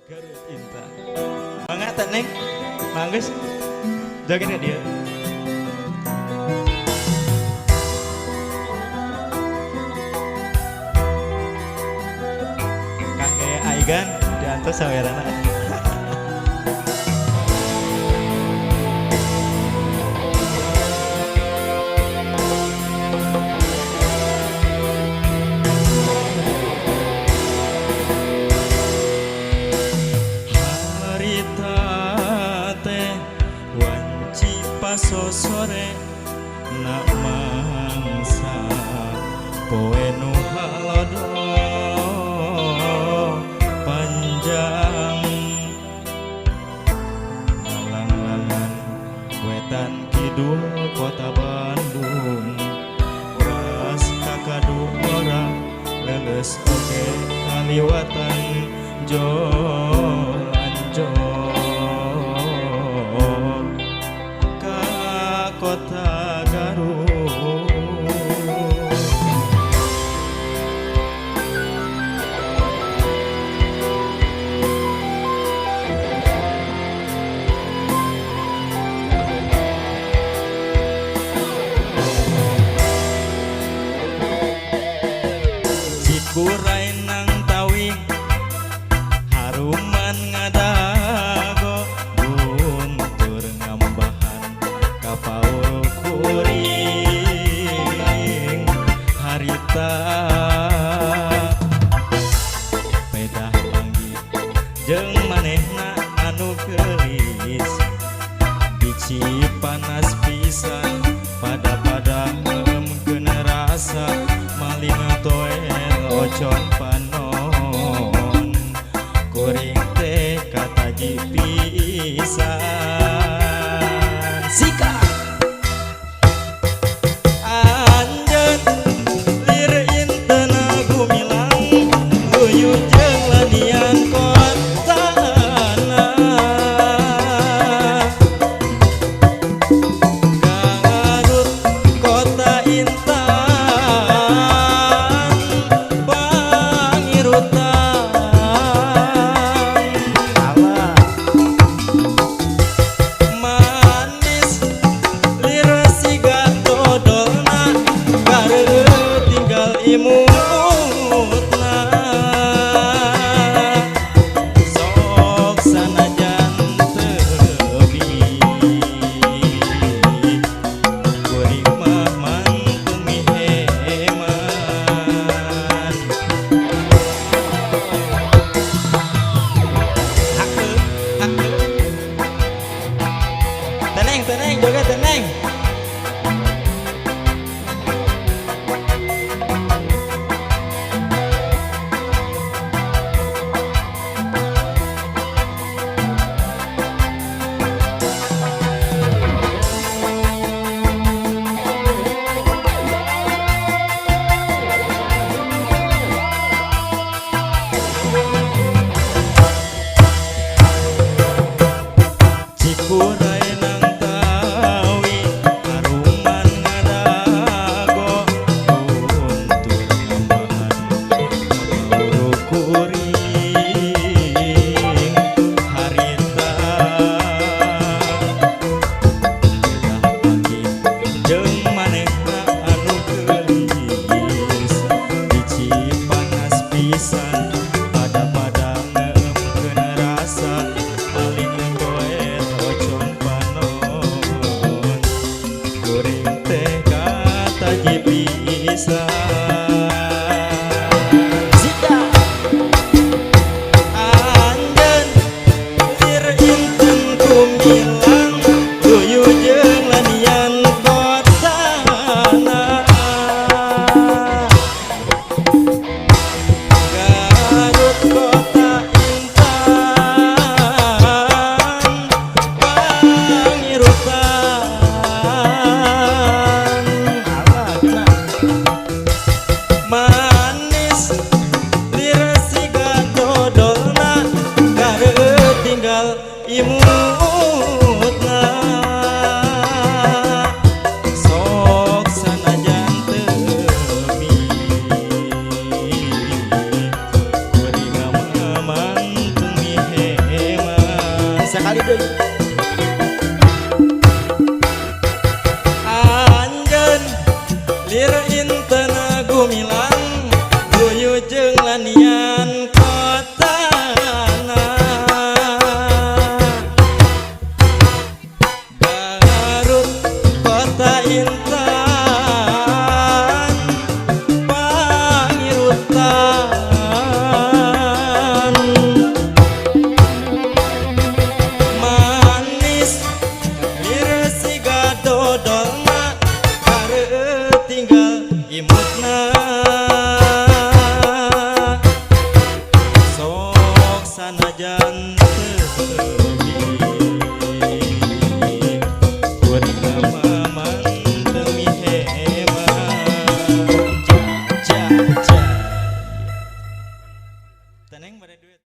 Garut Intan. Mangga tak neng, manggus, jagain dia. Kakek Aigan diantos sawerana. Sosore nak mangsa poe nu halodo panjang ngalang-langan wetan kidul kota Bandung ras kakadua leles oge kaliwatan jol anjol kota Garut. Cikuray nang tawing haruman ngadago guntur ngambahan kapaul kuring harita pedah manggi jeung manehna anu geulis biji panas pisan pada meukeun rasa maling toel ocon panon kuring teh katagi pisan sika anjeun lir inten gumilang uyuh jeung lanian kotana Garut kota Intan Bandung Teneng pada duit.